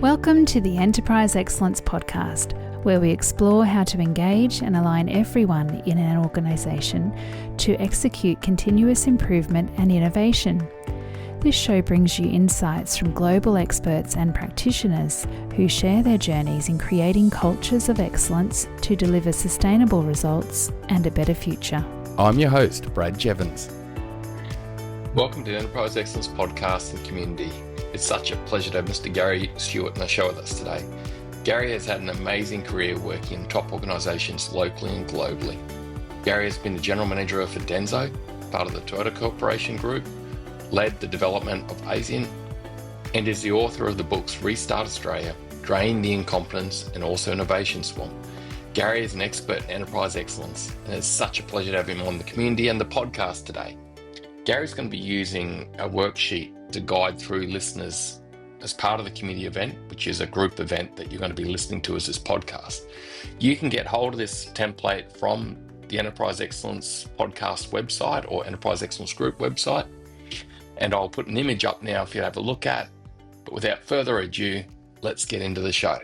Welcome to the Enterprise Excellence Podcast, where we explore how to engage and align everyone in an organisation to execute continuous improvement and innovation. This show brings you insights from global experts and practitioners who share their journeys in creating cultures of excellence to deliver sustainable results and a better future. I'm your host, Brad Jeavons. Welcome to the Enterprise Excellence Podcast and Community. It's such a pleasure to have Mr. Gary Stewart on the show with us today. Gary has had an amazing career working in top organisations locally and globally. Gary has been the General Manager for Denso, part of the Toyota Corporation Group, led the development of ASEAN, and is the author of the books Restart Australia, Drain the Incompetence, and also Innovation Swamp. Gary is an expert in enterprise excellence, and it's such a pleasure to have him on the community and the podcast today. Gary's going to be using a worksheet to guide through listeners as part of the community event, which is a group event that you're going to be listening to as this podcast. You can get hold of this template from the Enterprise Excellence Podcast website or Enterprise Excellence Group website. And I'll put an image up now for you to have a look at. But without further ado, let's get into the show.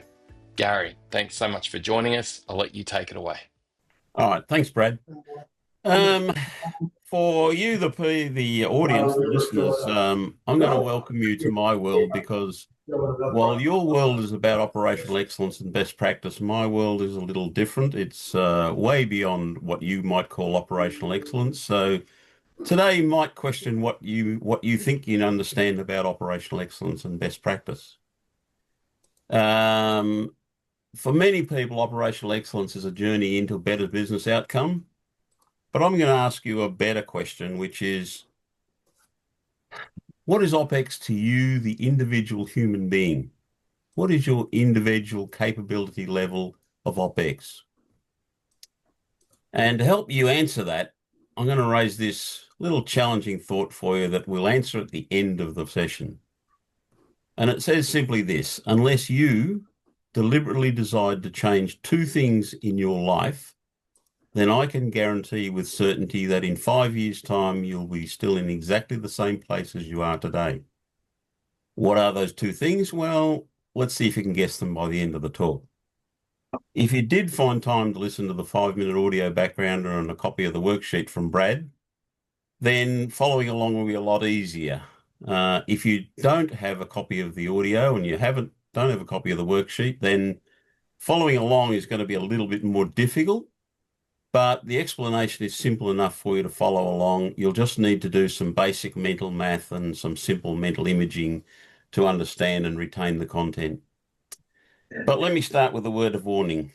Gary, thanks so much for joining us. I'll let you take it away. All right, thanks, Brad. For you, the audience, the listeners, I'm going to welcome you to my world because while your world is about operational excellence and best practice, my world is a little different. It's way beyond what you might call operational excellence. So today you might question what you think you understand about operational excellence and best practice. For many people, operational excellence is a journey into a better business outcome. But I'm going to ask you a better question, which is, what is OPEX to you, the individual human being? What is your individual capability level of OPEX? And to help you answer that, I'm going to raise this little challenging thought for you that we'll answer at the end of the session. And it says simply this: unless you deliberately decide to change two things in your life, then I can guarantee with certainty that in 5 years' time, you'll be still in exactly the same place as you are today. What are those two things? Well, let's see if you can guess them by the end of the talk. If you did find time to listen to the 5-minute audio backgrounder and a copy of the worksheet from Brad, then following along will be a lot easier. If you don't have a copy of the audio and you don't have a copy of the worksheet, then following along is going to be a little bit more difficult. But the explanation is simple enough for you to follow along. You'll just need to do some basic mental math and some simple mental imaging to understand and retain the content. But let me start with a word of warning.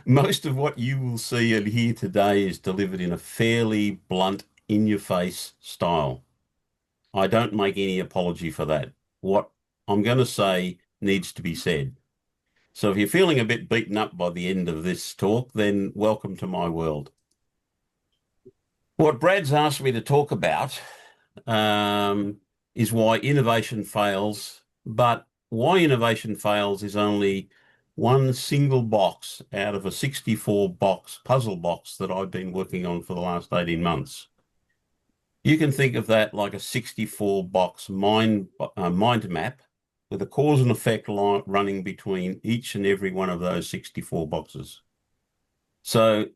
Most of what you will see and hear today is delivered in a fairly blunt, in-your-face style. I don't make any apology for that. What I'm going to say needs to be said. So if you're feeling a bit beaten up by the end of this talk, then welcome to my world. What Brad's asked me to talk about is why innovation fails, but why innovation fails is only one single box out of a 64-box puzzle box that I've been working on for the last 18 months. You can think of that like a 64-box mind map, with a cause and effect line running between each and every one of those 64 boxes. So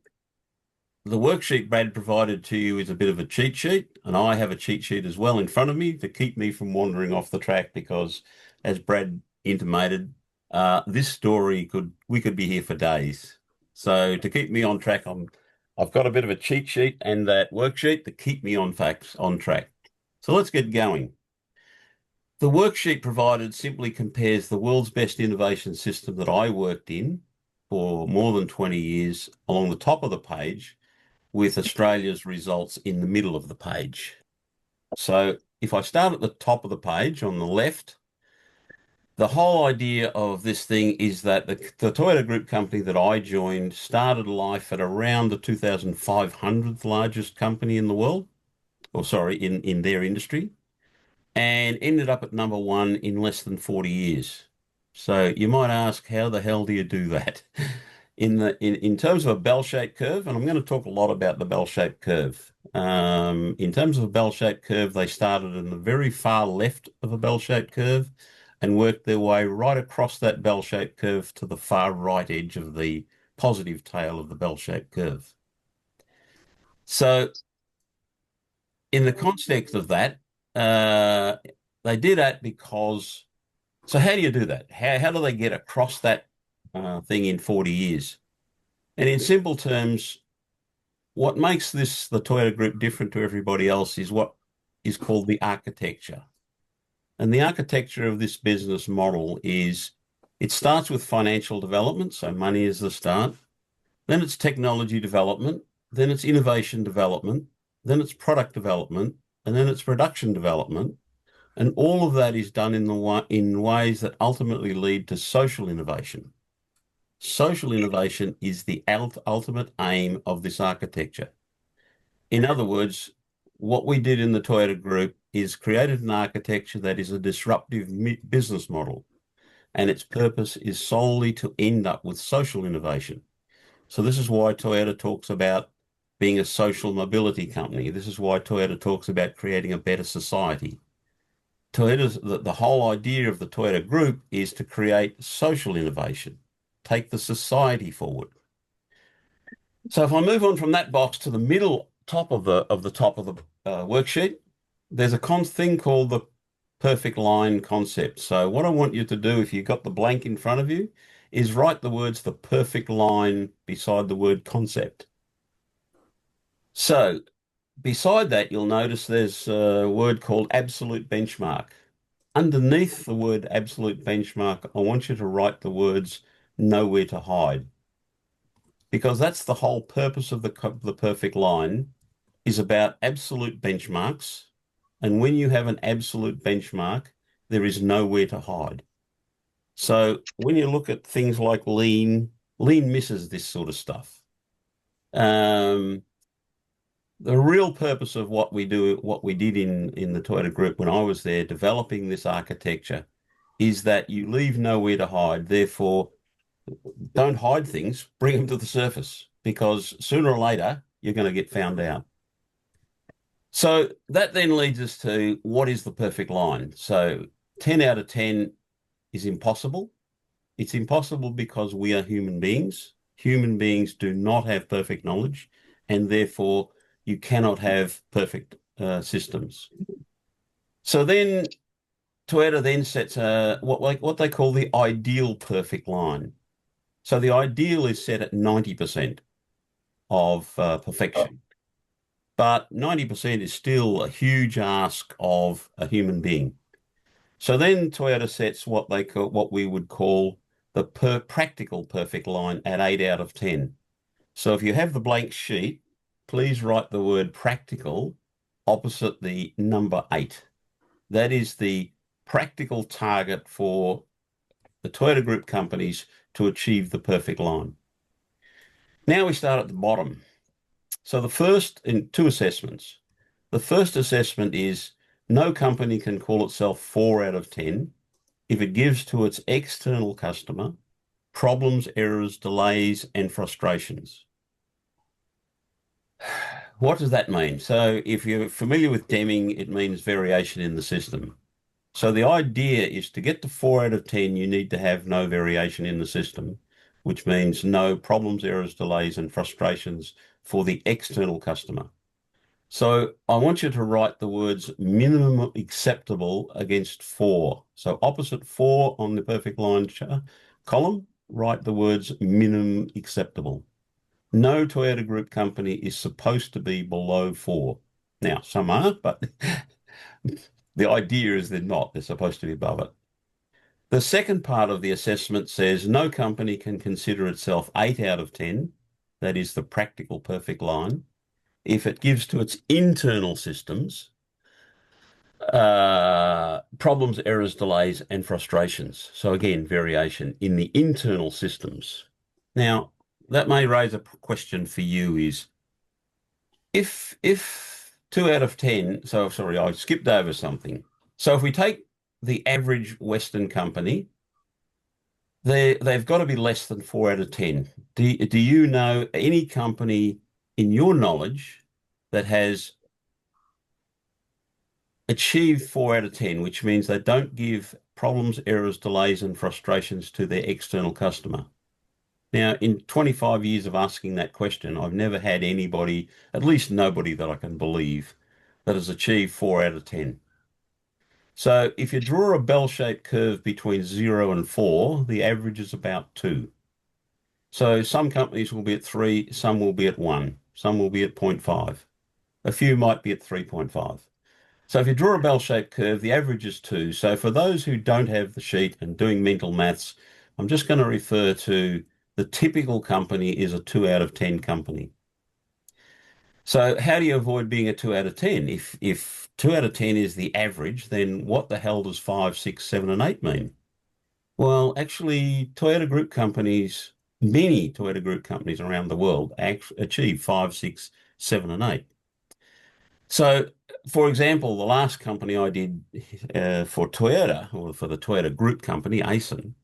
the worksheet Brad provided to you is a bit of a cheat sheet, and I have a cheat sheet as well in front of me to keep me from wandering off the track because, as Brad intimated, this story we could be here for days. So to keep me on track, I've got a bit of a cheat sheet and that worksheet to keep me on track. So let's get going. The worksheet provided simply compares the world's best innovation system that I worked in for more than 20 years along the top of the page with Australia's results in the middle of the page. So if I start at the top of the page on the left, the whole idea of this thing is that the Toyota Group company that I joined started life at around the 2,500th largest company in the world, in their industry, and ended up at number one in less than 40 years. So you might ask, how the hell do you do that? In terms of a bell-shaped curve, and I'm going to talk a lot about the bell-shaped curve. In terms of a bell-shaped curve, they started in the very far left of a bell-shaped curve and work their way right across that bell-shaped curve to the far right edge of the positive tail of the bell-shaped curve. So in the context of that, they did that because, so how do you do that? How do they get across that thing in 40 years? And in simple terms, what makes the Toyota Group different to everybody else is what is called the architecture. And the architecture of this business model is it starts with financial development, so money is the start. Then it's technology development. Then it's innovation development. Then it's product development. And then it's production development. And all of that is done in ways that ultimately lead to social innovation. Social innovation is the ultimate aim of this architecture. In other words, what we did in the Toyota Group is created an architecture that is a disruptive business model, and its purpose is solely to end up with social innovation. So this is why Toyota talks about being a social mobility company. This is why Toyota talks about creating a better society. The whole idea of the Toyota Group is to create social innovation, take the society forward. So if I move on from that box to the middle top of the worksheet, there's a thing called the perfect line concept. So what I want you to do, if you've got the blank in front of you, is write the words the perfect line beside the word concept. So beside that, you'll notice there's a word called absolute benchmark. Underneath the word absolute benchmark, I want you to write the words nowhere to hide, because that's the whole purpose of the perfect line, is about absolute benchmarks. And when you have an absolute benchmark, there is nowhere to hide. So when you look at things like lean misses this sort of stuff. The real purpose of what we did in the Toyota Group when I was there developing this architecture is that you leave nowhere to hide. Therefore, don't hide things, bring them to the surface, because sooner or later, you're going to get found out. So that then leads us to what is the perfect line? So 10 out of 10 is impossible. It's impossible because we are human beings. Human beings do not have perfect knowledge, and therefore you cannot have perfect systems. So then Toyota then sets what they call the ideal perfect line. So the ideal is set at 90% of perfection. But 90% is still a huge ask of a human being. So then Toyota sets what we would call the practical perfect line at 8 out of 10. So if you have the blank sheet, please write the word practical opposite the number 8. That is the practical target for the Toyota Group companies to achieve the perfect line. Now we start at the bottom. So the first in 2 assessments. The first assessment is no company can call itself 4 out of 10 if it gives to its external customer problems, errors, delays, and frustrations. What does that mean? So if you're familiar with Deming, it means variation in the system. So the idea is to get to 4 out of 10, you need to have no variation in the system, which means no problems, errors, delays, and frustrations for the external customer. So I want you to write the words minimum acceptable against 4. So opposite 4 on the perfect line column, write the words minimum acceptable. No Toyota Group company is supposed to be below 4. Now, some are, but the idea is they're not. They're supposed to be above it. The second part of the assessment says no company can consider itself 8 out of 10. That is the practical perfect line. If it gives to its internal systems problems, errors, delays, and frustrations. So again, variation in the internal systems. Now, that may raise a question for you is, if 2 out of 10, so sorry, I skipped over something. So if we take the average Western company, they've got to be less than 4 out of 10. Do you know any company in your knowledge that has achieved 4 out of 10, which means they don't give problems, errors, delays, and frustrations to their external customer. Now, in 25 years of asking that question, I've never had anybody, at least nobody that I can believe, that has achieved 4 out of 10. So if you draw a bell-shaped curve between 0 and 4, the average is about 2. So some companies will be at 3, some will be at 1, some will be at 0.5. A few might be at 3.5. So if you draw a bell-shaped curve, the average is 2. So for those who don't have the sheet and doing mental maths, I'm just going to refer to the typical company is a 2 out of 10 company. So how do you avoid being a 2 out of 10? If 2 out of 10 is the average, then what the hell does 5, 6, 7, and 8 mean? Well, actually, Toyota Group companies, many Toyota Group companies around the world achieve 5, 6, 7, and 8. So, for example, the last company I did for Toyota, or for the Toyota Group company, ASIN,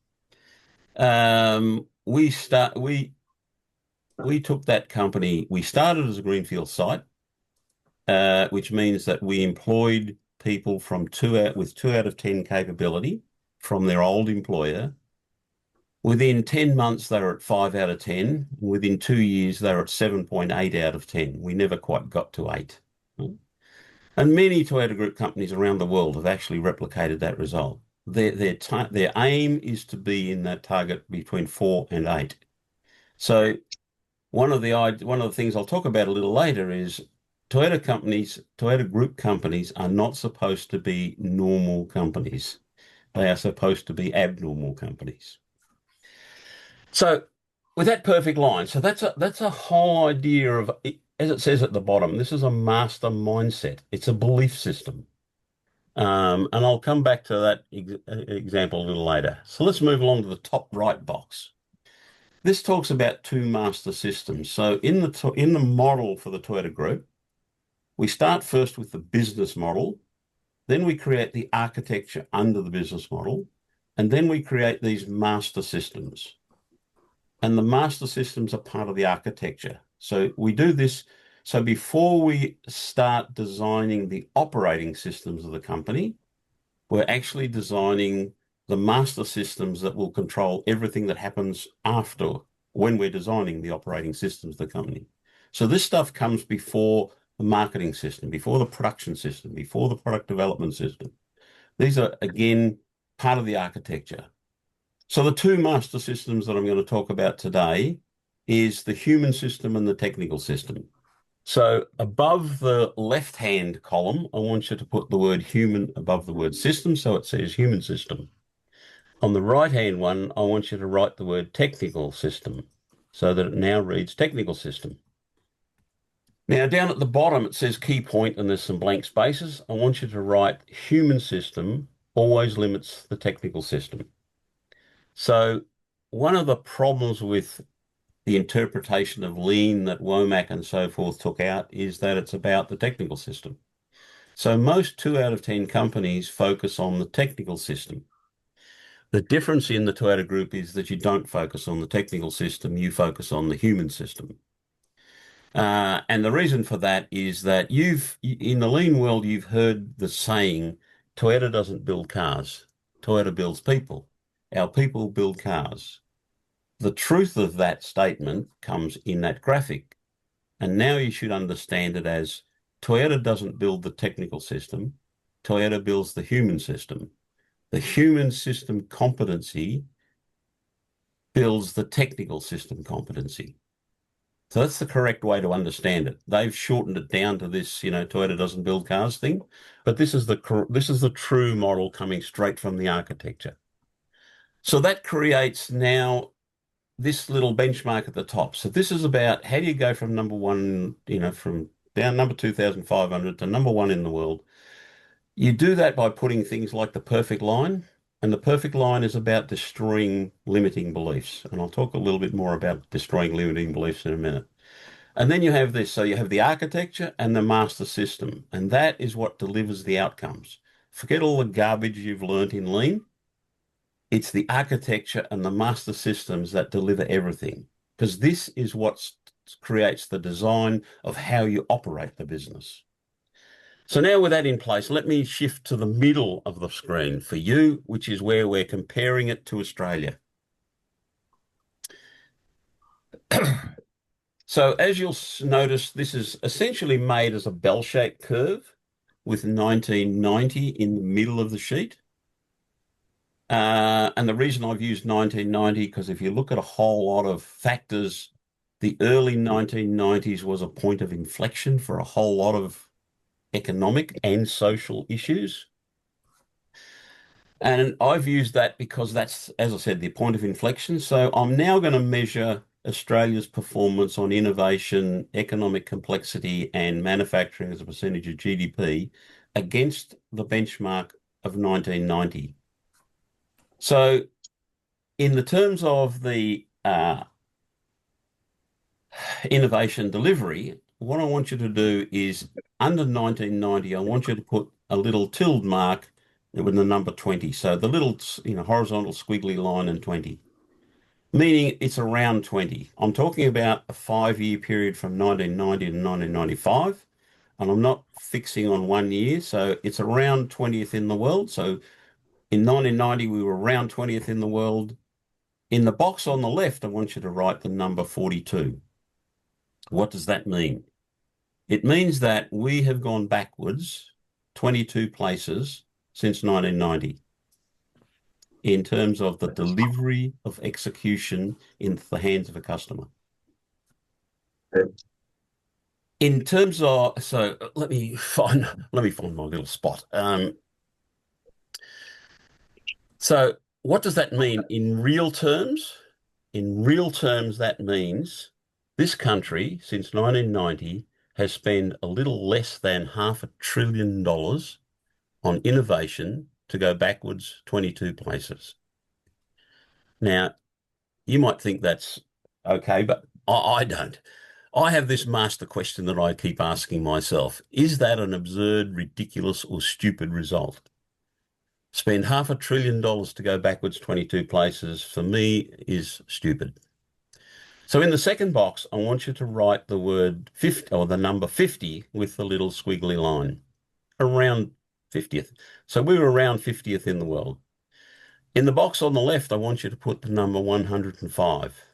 we took that company. We started as a greenfield site, which means that we employed people from with 2 out of 10 capability from their old employer. Within 10 months, they were at 5 out of 10. Within 2 years, they were at 7.8 out of 10. We never quite got to 8. And many Toyota Group companies around the world have actually replicated that result. Their aim is to be in that target between 4 and 8. So one of the things I'll talk about a little later is Toyota Group companies are not supposed to be normal companies. They are supposed to be abnormal companies. So with that perfect line, so that's a whole idea of, as it says at the bottom, this is a master mindset. It's a belief system. And I'll come back to that example a little later. So let's move along to the top right box. This talks about 2 master systems. So in the model for the Toyota Group, we start first with the business model, then we create the architecture under the business model, and then we create these master systems. And the master systems are part of the architecture. So we do this. So before we start designing the operating systems of the company, we're actually designing the master systems that will control everything that happens after, when we're designing the operating systems of the company. So this stuff comes before the marketing system, before the production system, before the product development system. These are, again, part of the architecture. So the 2 master systems that I'm going to talk about today is the human system and the technical system. So above the left-hand column, I want you to put the word human above the word system, so it says human system. On the right-hand one, I want you to write the word technical system, so that it now reads technical system. Now, down at the bottom, it says key point, and there's some blank spaces. I want you to write human system always limits the technical system. So one of the problems with the interpretation of lean that Womack and so forth took out is that it's about the technical system. So most 2 out of 10 companies focus on the technical system. The difference in the Toyota Group is that you don't focus on the technical system, you focus on the human system. And the reason for that is that in the lean world, you've heard the saying, Toyota doesn't build cars, Toyota builds people. Our people build cars. The truth of that statement comes in that graphic. And now you should understand it as Toyota doesn't build the technical system, Toyota builds the human system. The human system competency builds the technical system competency. So that's the correct way to understand it. They've shortened it down to this, Toyota doesn't build cars thing, but this is the true model coming straight from the architecture. So that creates now this little benchmark at the top. So this is about how do you go from number 1, from down number 2,500 to number 1 in the world. You do that by putting things like the perfect line, and the perfect line is about destroying limiting beliefs. And I'll talk a little bit more about destroying limiting beliefs in a minute. And then you have this. So you have the architecture and the master system, and that is what delivers the outcomes. Forget all the garbage you've learned in lean. It's the architecture and the master systems that deliver everything, because this is what creates the design of how you operate the business. So now with that in place, let me shift to the middle of the screen for you, which is where we're comparing it to Australia. So as you'll notice, this is essentially made as a bell-shaped curve with 1990 in the middle of the sheet. And the reason I've used 1990, because if you look at a whole lot of factors, the early 1990s was a point of inflection for a whole lot of economic and social issues. And I've used that because that's, as I said, the point of inflection. So I'm now going to measure Australia's performance on innovation, economic complexity, and manufacturing as a percentage of GDP against the benchmark of 1990. So in the terms of the innovation delivery, what I want you to do is under 1990, I want you to put a little tilde mark with the number 20. So the little, horizontal squiggly line and 20, meaning it's around 20. I'm talking about a 5-year period from 1990 to 1995, and I'm not fixing on 1 year. So it's around 20th in the world. So in 1990, we were around 20th in the world. In the box on the left, I want you to write the number 42. What does that mean? It means that we have gone backwards 22 places since 1990 in terms of the delivery of execution in the hands of a customer. In terms of, so let me find my little spot. So what does that mean in real terms? In real terms, that means this country, since 1990, has spent a little less than $500 billion on innovation to go backwards 22 places. Now, you might think that's okay, but I don't. I have this master question that I keep asking myself. Is that an absurd, ridiculous, or stupid result? Spend $500 billion to go backwards 22 places, for me, is stupid. So in the second box, I want you to write the word 50 or the number 50 with the little squiggly line, around 50th. So we were around 50th in the world. In the box on the left, I want you to put the number 105.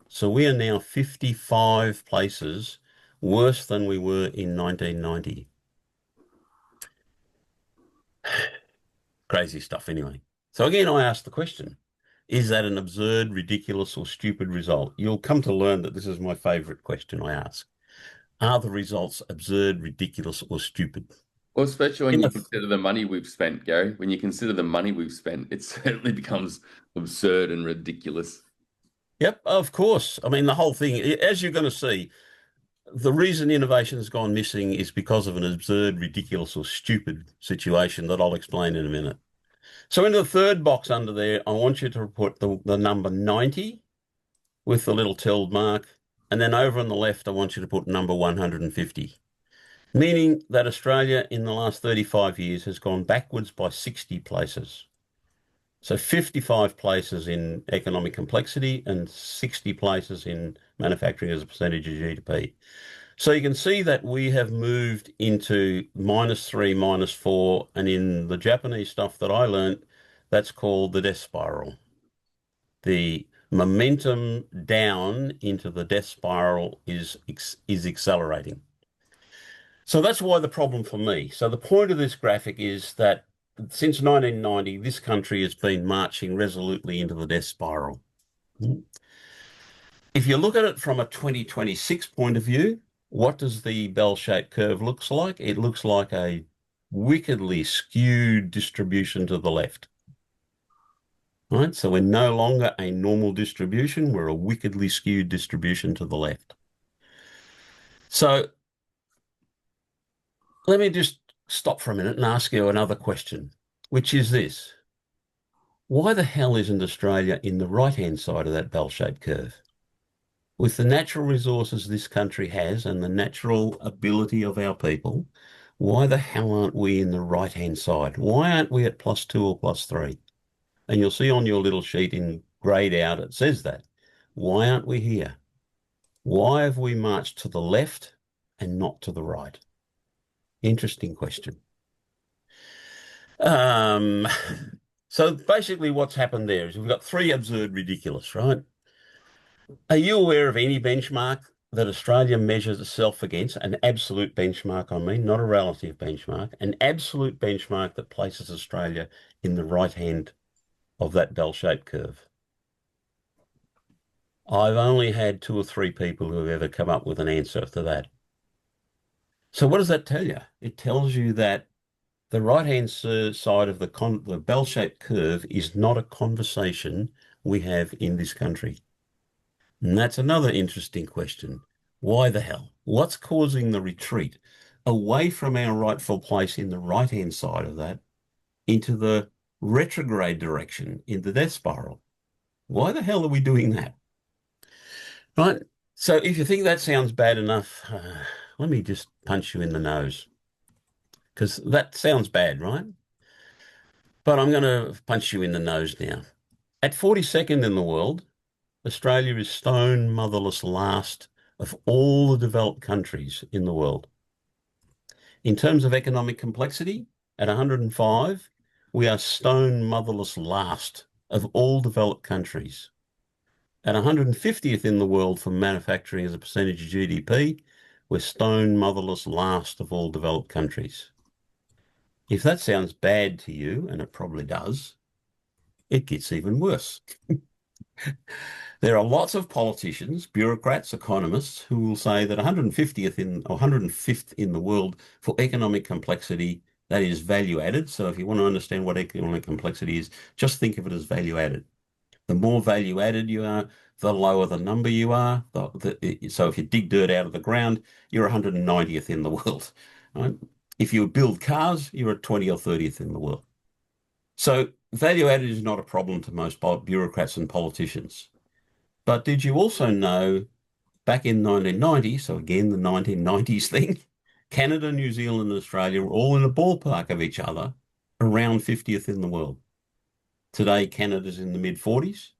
So we are now 55 places worse than we were in 1990. Crazy stuff anyway. So again, I ask the question, is that an absurd, ridiculous, or stupid result? You'll come to learn that this is my favorite question I ask. Are the results absurd, ridiculous, or stupid? Well, especially when you consider the money we've spent, Gary. When you consider the money we've spent, it certainly becomes absurd and ridiculous. Yep, of course. I mean, the whole thing, as you're going to see, the reason innovation has gone missing is because of an absurd, ridiculous, or stupid situation that I'll explain in a minute. So into the third box under there, I want you to put the number 90 with the little tilde mark. And then over on the left, I want you to put number 150, meaning that Australia in the last 35 years has gone backwards by 60 places. So 55 places in economic complexity and 60 places in manufacturing as a percentage of GDP. So you can see that we have moved into -3, -4, and in the Japanese stuff that I learned, that's called the death spiral. The momentum down into the death spiral is accelerating. So that's why the problem for me. So the point of this graphic is that since 1990, this country has been marching resolutely into the death spiral. If you look at it from a 2026 point of view, what does the bell-shaped curve looks like? It looks like a wickedly skewed distribution to the left. Right? So we're no longer a normal distribution, we're a wickedly skewed distribution to the left. So let me just stop for a minute and ask you another question, which is this. Why the hell isn't Australia in the right-hand side of that bell-shaped curve? With the natural resources this country has and the natural ability of our people, why the hell aren't we in the right-hand side? Why aren't we at +2 or +3? And you'll see on your little sheet in grayed out, it says that. Why aren't we here? Why have we marched to the left and not to the right? Interesting question. So basically what's happened there is we've got three absurd ridiculous, right? Are you aware of any benchmark that Australia measures itself against? An absolute benchmark, I mean, not a relative benchmark, an absolute benchmark that places Australia in the right hand of that bell-shaped curve. I've only had 2 or 3 people who have ever come up with an answer to that. So what does that tell you? It tells you that the right-hand side of the bell-shaped curve is not a conversation we have in this country. And that's another interesting question. Why the hell? What's causing the retreat away from our rightful place in the right-hand side of that into the retrograde direction in the death spiral? Why the hell are we doing that? Right? So if you think that sounds bad enough, let me just punch you in the nose. Because that sounds bad, right? But I'm going to punch you in the nose now. At 42nd in the world, Australia is stone motherless last of all the developed countries in the world. In terms of economic complexity, at 105, we are stone motherless last of all developed countries. At 150th in the world for manufacturing as a percentage of GDP, we're stone motherless last of all developed countries. If that sounds bad to you, and it probably does, it gets even worse. There are lots of politicians, bureaucrats, economists who will say that 150th or 105th in the world for economic complexity, that is value added. So if you want to understand what economic complexity is, just think of it as value added. The more value added you are, the lower the number you are. So if you dig dirt out of the ground, you're 190th in the world. Right? If you build cars, you're at 20 or 30th in the world. So value added is not a problem to most bureaucrats and politicians. But did you also know back in 1990, so again, the 1990s thing, Canada, New Zealand, and Australia were all in a ballpark of each other, around 50th in the world. Today, Canada's in the mid-40s,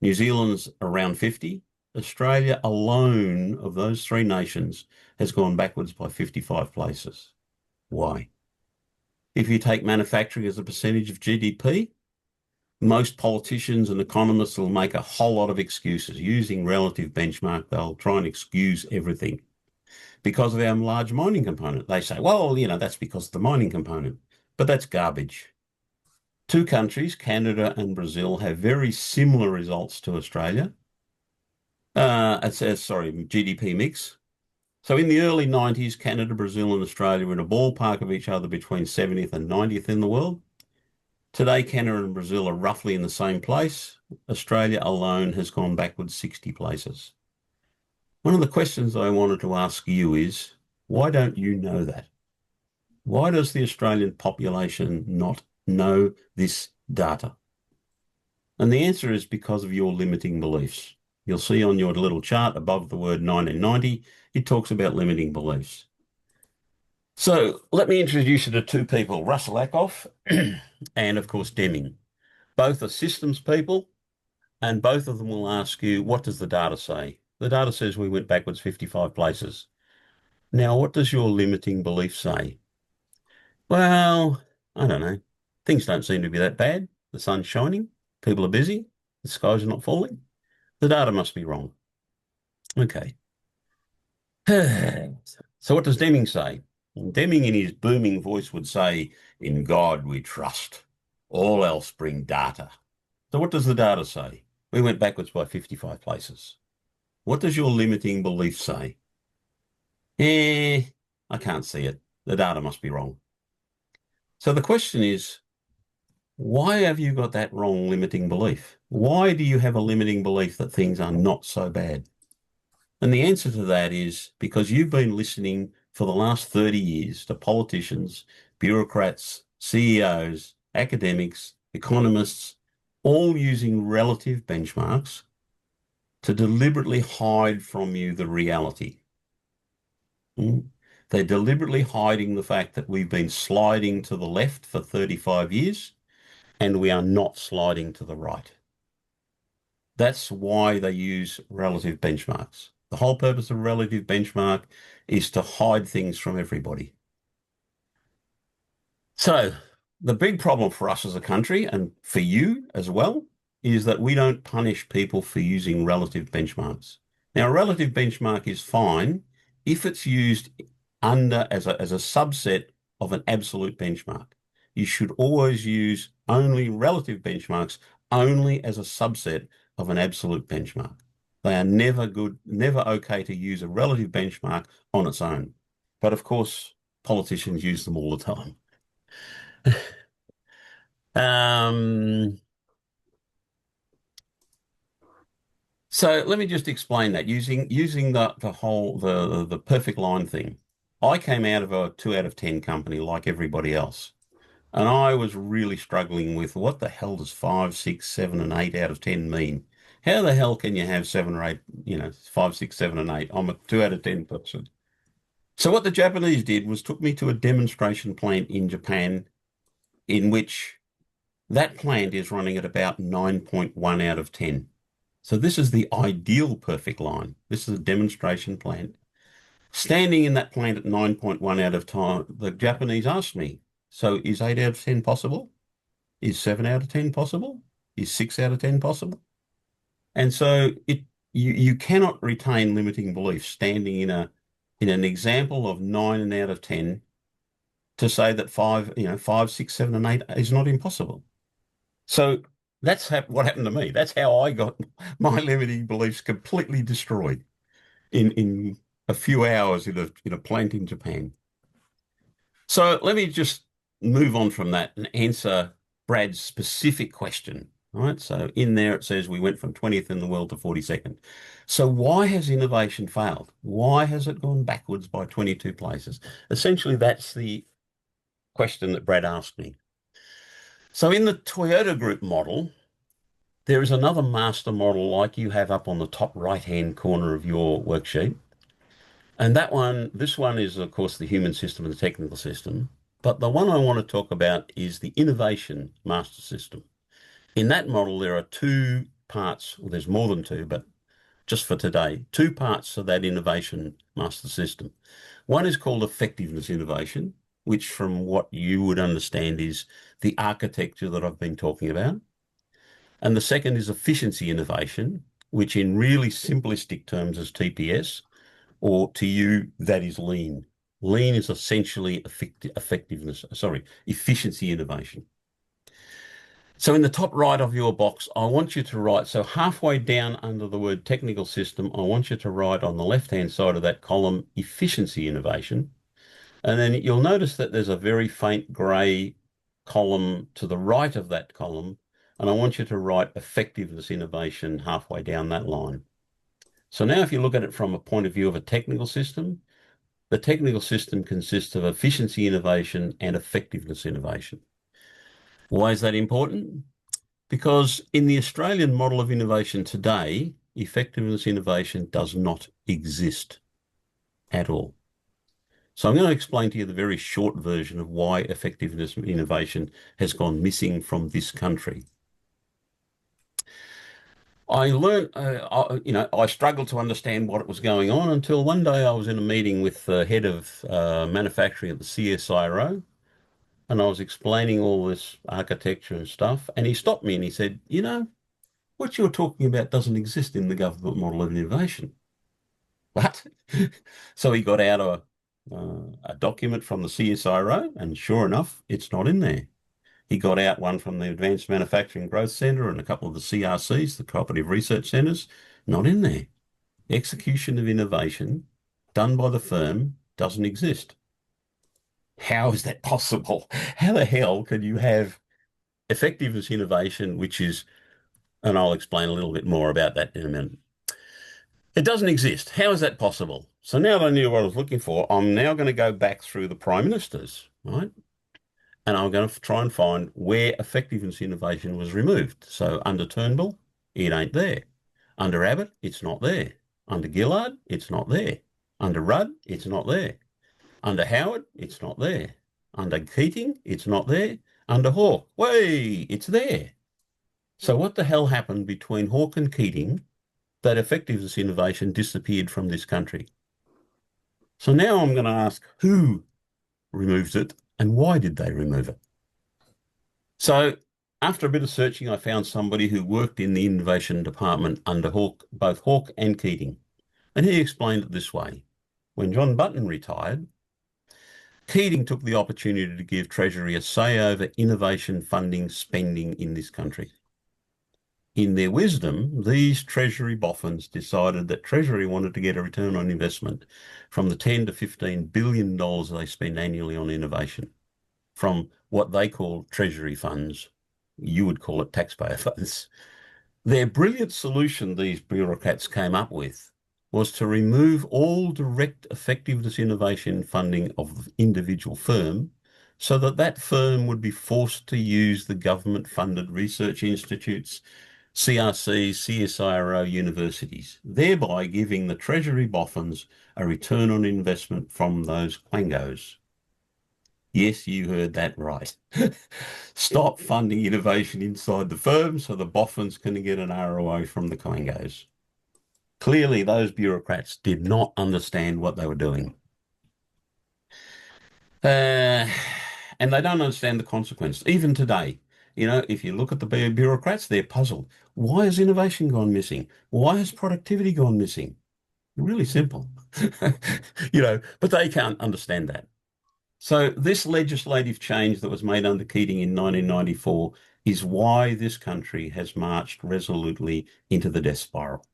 New Zealand's around 50. Australia alone of those 3 nations has gone backwards by 55 places. Why? If you take manufacturing as a percentage of GDP, most politicians and economists will make a whole lot of excuses. Using relative benchmark, they'll try and excuse everything because of our large mining component. They say, well, that's because of the mining component, but that's garbage. 2 countries, Canada and Brazil, have very similar results to Australia. GDP mix. So in the early 90s, Canada, Brazil, and Australia were in a ballpark of each other between 70th and 90th in the world. Today, Canada and Brazil are roughly in the same place. Australia alone has gone backwards 60 places. One of the questions I wanted to ask you is, why don't you know that? Why does the Australian population not know this data? And the answer is because of your limiting beliefs. You'll see on your little chart above the word 1990, it talks about limiting beliefs. So let me introduce you to 2 people, Russell Ackoff and, of course, Deming. Both are systems people, and both of them will ask you, what does the data say? The data says we went backwards 55 places. Now, what does your limiting belief say? Well, I don't know. Things don't seem to be that bad. The sun's shining. People are busy. The skies are not falling. The data must be wrong. Okay. So what does Deming say? Deming in his booming voice would say, in God we trust. All else bring data. So what does the data say? We went backwards by 55 places. What does your limiting belief say? I can't see it. The data must be wrong. So the question is, why have you got that wrong limiting belief? Why do you have a limiting belief that things are not so bad? And the answer to that is because you've been listening for the last 30 years to politicians, bureaucrats, CEOs, academics, economists, all using relative benchmarks to deliberately hide from you the reality. They're deliberately hiding the fact that we've been sliding to the left for 35 years and we are not sliding to the right. That's why they use relative benchmarks. The whole purpose of relative benchmark is to hide things from everybody. So the big problem for us as a country, and for you as well, is that we don't punish people for using relative benchmarks. Now, a relative benchmark is fine if it's used as a subset of an absolute benchmark. You should always use only relative benchmarks only as a subset of an absolute benchmark. They are never good, never okay to use a relative benchmark on its own. But of course, politicians use them all the time. So let me just explain that using the perfect line thing. I came out of a 2 out of 10 company like everybody else. And I was really struggling with what the hell does 5, 6, 7, and 8 out of 10 mean? How the hell can you have 7 or 8, 5, 6, 7, and 8? I'm a 2 out of 10 person. So what the Japanese did was took me to a demonstration plant in Japan in which that plant is running at about 9.1 out of 10. So this is the ideal perfect line. This is a demonstration plant. Standing in that plant at 9.1 out of 10, the Japanese asked me, so is 8 out of 10 possible? Is 7 out of 10 possible? Is 6 out of 10 possible? And so you cannot retain limiting beliefs standing in an example of 9 out of 10 to say that 5, 6, 7, and 8 is not impossible. So that's what happened to me. That's how I got my limiting beliefs completely destroyed in a few hours in a plant in Japan. So let me just move on from that and answer Brad's specific question. Right. So in there it says we went from 20th in the world to 42nd. So why has innovation failed? Why has it gone backwards by 22 places? Essentially, that's the question that Brad asked me. So in the Toyota Group model, there is another master model like you have up on the top right-hand corner of your worksheet. And this one is, of course, the human system and the technical system. But the one I want to talk about is the innovation master system. In that model, there are 2 parts. Well, there's more than 2, but just for today, 2 parts of that innovation master system. One is called effectiveness innovation, which from what you would understand is the architecture that I've been talking about. And the second is efficiency innovation, which in really simplistic terms is TPS, or to you, that is lean. Lean is essentially efficiency innovation. So in the top right of your box, I want you to write, so halfway down under the word technical system, I want you to write on the left-hand side of that column, efficiency innovation. And then you'll notice that there's a very faint grey column to the right of that column. And I want you to write effectiveness innovation halfway down that line. So now if you look at it from a point of view of a technical system, the technical system consists of efficiency innovation and effectiveness innovation. Why is that important? Because in the Australian model of innovation today, effectiveness innovation does not exist at all. So I'm going to explain to you the very short version of why effectiveness innovation has gone missing from this country. I learned, I struggled to understand what was going on until one day I was in a meeting with the head of manufacturing at the CSIRO, and I was explaining all this architecture and stuff, and he stopped me and he said, what you're talking about doesn't exist in the government model of innovation. What? So he got out a document from the CSIRO, and sure enough, it's not in there. He got out one from the Advanced Manufacturing Growth Centre and a couple of the CRCs, the Cooperative Research Centres, not in there. Execution of innovation done by the firm doesn't exist. How is that possible? How the hell can you have effectiveness innovation, which is, and I'll explain a little bit more about that in a minute. It doesn't exist. How is that possible? So now that I knew what I was looking for, I'm now going to go back through the Prime Ministers, right? And I'm going to try and find where effectiveness innovation was removed. So under Turnbull, it ain't there. Under Abbott, it's not there. Under Gillard, it's not there. Under Rudd, it's not there. Under Howard, it's not there. Under Keating, it's not there. Under Hawke, way, it's there. So what the hell happened between Hawke and Keating that effectiveness innovation disappeared from this country? So now I'm going to ask who removed it And why did they remove it? So after a bit of searching, I found somebody who worked in the innovation department under both Hawke and Keating. And he explained it this way. When John Button retired, Keating took the opportunity to give Treasury a say over innovation funding spending in this country. In their wisdom, these Treasury boffins decided that Treasury wanted to get a return on investment from the $10 to $15 billion they spend annually on innovation, from what they call Treasury funds. You would call it taxpayer funds. Their brilliant solution these bureaucrats came up with was to remove all direct effectiveness innovation funding of the individual firm so that that firm would be forced to use the government-funded research institutes, CRCs, CSIRO universities, thereby giving the Treasury boffins a return on investment from those quangos. Yes, you heard that right. Stop funding innovation inside the firm so the boffins can get an ROI from the quangos. Clearly, those bureaucrats did not understand what they were doing. And they don't understand the consequence. Even today, if you look at the bureaucrats, they're puzzled. Why has innovation gone missing? Why has productivity gone missing? Really simple, but they can't understand that. So this legislative change that was made under Keating in 1994 is why this country has marched resolutely into the death spiral.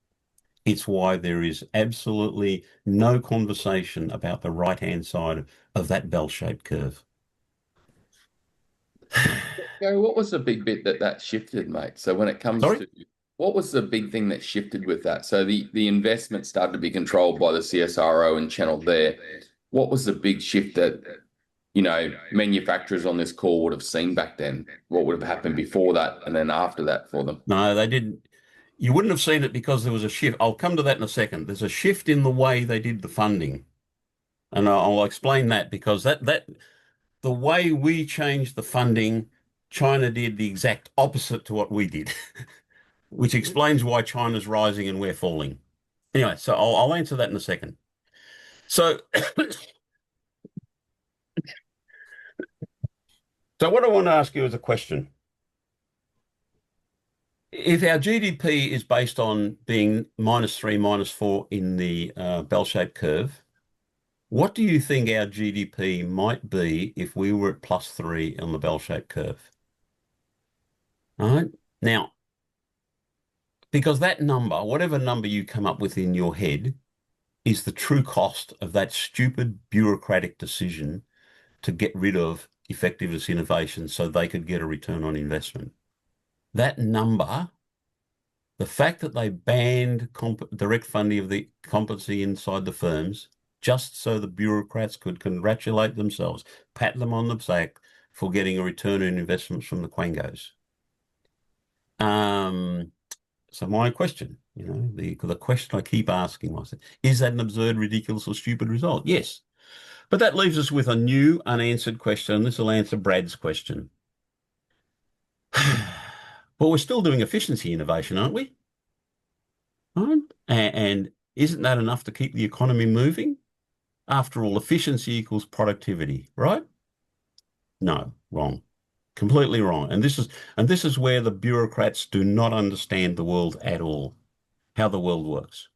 It's why there is absolutely no conversation about the right-hand side of that bell-shaped curve. Gary, what was the big bit that shifted, mate? So when it comes to what was the big thing that shifted with that? So the investment started to be controlled by the CSRO and channeled there. What was the big shift that manufacturers on this call would have seen back then? What would have happened before that and then after that for them? No, they didn't. You wouldn't have seen it because there was a shift. I'll come to that in a second. There's a shift in the way they did the funding. And I'll explain that because the way we changed the funding, China did the exact opposite to what we did, which explains why China's rising and we're falling. Anyway, so I'll answer that in a second. So, so what I want to ask you is a question. If our GDP is based on being -3, -4 in the bell-shaped curve, what do you think our GDP might be if we were at +3 on the bell-shaped curve? All right. Now, because that number, whatever number you come up with in your head, is the true cost of that stupid bureaucratic decision to get rid of effectiveness innovation so they could get a return on investment. That number, the fact that they banned direct funding of the competency inside the firms, just so the bureaucrats could congratulate themselves, pat them on the back for getting a return on investments from the quangos. So my question, the question I keep asking myself, is that an absurd, ridiculous, or stupid result? Yes. But that leaves us with a new unanswered question, and this will answer Brad's question. But we're still doing efficiency innovation, aren't we? Right? And isn't that enough to keep the economy moving? After all, efficiency equals productivity, right? No, wrong. Completely wrong. And this is where the bureaucrats do not understand the world at all, how the world works.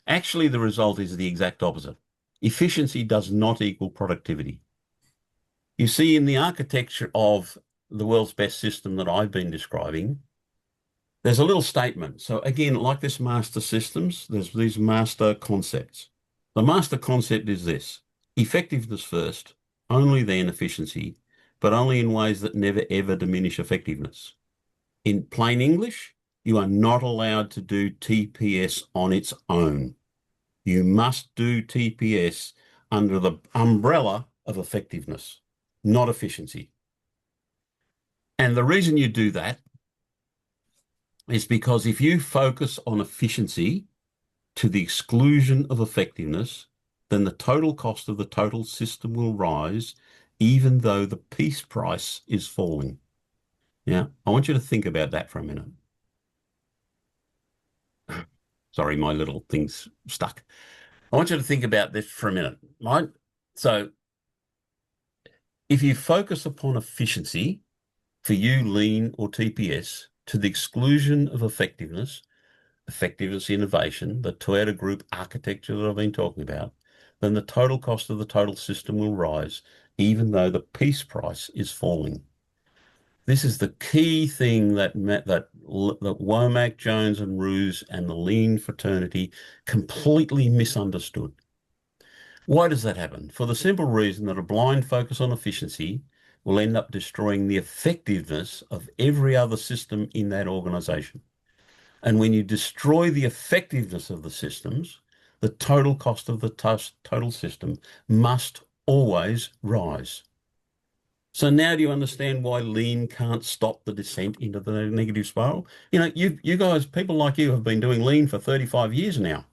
Actually, the result is the exact opposite. Efficiency does not equal productivity. You see, in the architecture of the world's best system that I've been describing, there's a little statement. So again, like this master systems, there's these master concepts. The master concept is this: effectiveness first, only then efficiency, but only in ways that never ever diminish effectiveness. In plain English, you are not allowed to do TPS on its own. You must do TPS under the umbrella of effectiveness, not efficiency. And the reason you do that is because if you focus on efficiency to the exclusion of effectiveness, then the total cost of the total system will rise, even though the piece price is falling. Now, I want you to think about that for a minute. Sorry, my little thing's stuck. I want you to think about this for a minute, right? So If you focus upon efficiency, for you, lean or TPS, to the exclusion of effectiveness, innovation, the Toyota Group architecture that I've been talking about, then the total cost of the total system will rise, even though the piece price is falling. This is the key thing that Womack, Jones and Roos and the lean fraternity completely misunderstood. Why does that happen? For the simple reason that a blind focus on efficiency will end up destroying the effectiveness of every other system in that organization. And when you destroy the effectiveness of the systems, the total cost of the total system must always rise. So now do you understand why lean can't stop the descent into the negative spiral? You know, you guys, people like you have been doing lean for 35 years now,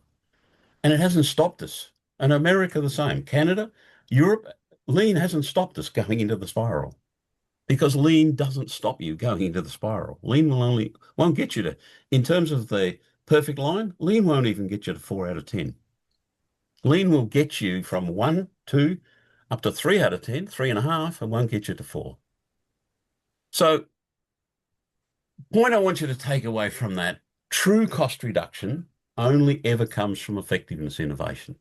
and it hasn't stopped us. And America the same. Canada, Europe, lean hasn't stopped us going into the spiral, because lean doesn't stop you going into the spiral. Lean won't get you to, in terms of the perfect line, lean won't even get you to 4 out of 10. Lean will get you from 1, 2, up to 3 out of 10, 3.5, and won't get you to 4. So, point I want you to take away from that, true cost reduction only ever comes from effectiveness innovation.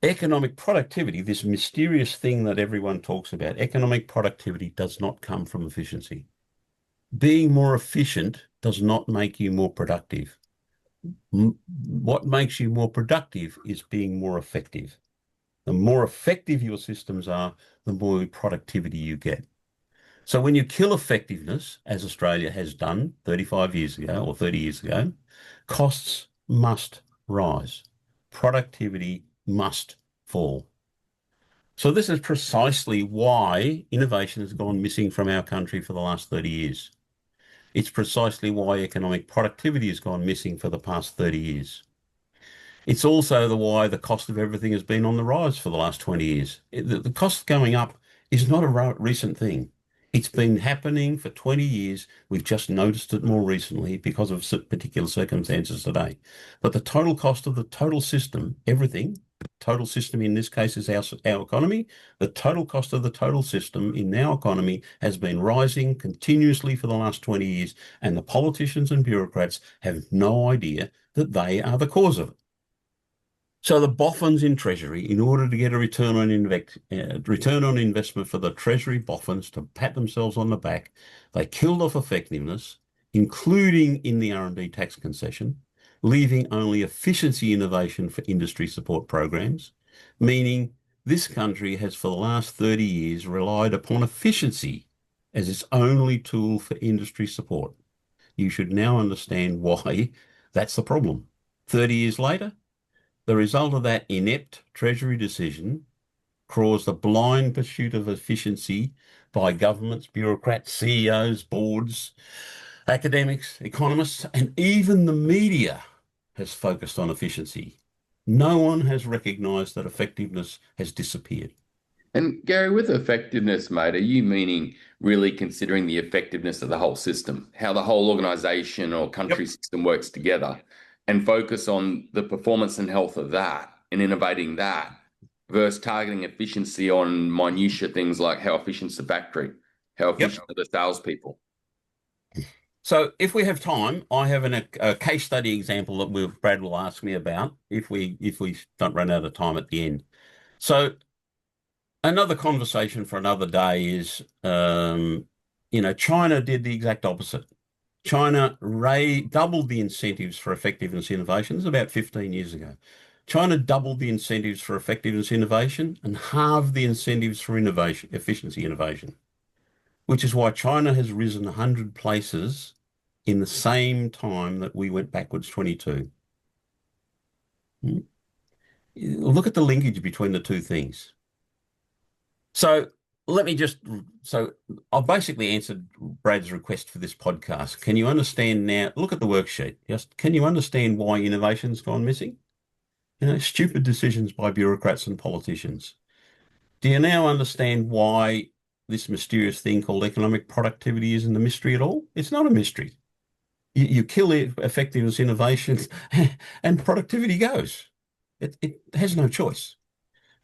Economic productivity, this mysterious thing that everyone talks about, economic productivity does not come from efficiency. Being more efficient does not make you more productive. What makes you more productive is being more effective. The more effective your systems are, the more productivity you get. So when you kill effectiveness, as Australia has done 35 years ago or 30 years ago, costs must rise. Productivity must fall. So this is precisely why innovation has gone missing from our country for the last 30 years. It's precisely why economic productivity has gone missing for the past 30 years. It's also why the cost of everything has been on the rise for the last 20 years. The cost going up is not a recent thing. It's been happening for 20 years. We've just noticed it more recently because of particular circumstances today. But the total cost of the total system, everything, total system in this case is our economy, the total cost of the total system in our economy has been rising continuously for the last 20 years, and the politicians and bureaucrats have no idea that they are the cause of it. So the boffins in Treasury, in order to get a return on investment for the Treasury boffins to pat themselves on the back, they killed off effectiveness, including in the R&D tax concession, leaving only efficiency innovation for industry support programs, meaning this country has for the last 30 years relied upon efficiency as its only tool for industry support. You should now understand why that's the problem. 30 years later, the result of that inept Treasury decision caused a blind pursuit of efficiency by governments, bureaucrats, CEOs, boards, academics, economists, and even the media has focused on efficiency. No one has recognised that effectiveness has disappeared. And Gary, with effectiveness, mate, are you meaning really considering the effectiveness of the whole system, how the whole organisation or country system works together, and focus on the performance and health of that and innovating that versus targeting efficiency on minutiae things like how efficient is the factory, how efficient are the salespeople? So if we have time, I have a case study example that Brad will ask me about if we don't run out of time at the end. So another conversation for another day is, China did the exact opposite. China doubled the incentives for effectiveness innovations about 15 years ago. China doubled the incentives for effectiveness innovation and halved the incentives for efficiency innovation, which is why China has risen 100 places in the same time that we went backwards 22. Look at the linkage between the two things. So I've basically answered Brad's request for this podcast. Can you understand now? Look at the worksheet. Can you understand why innovation's gone missing? Stupid decisions by bureaucrats and politicians. Do you now understand why this mysterious thing called economic productivity isn't a mystery at all? It's not a mystery. You kill effectiveness innovations and productivity goes. It has no choice.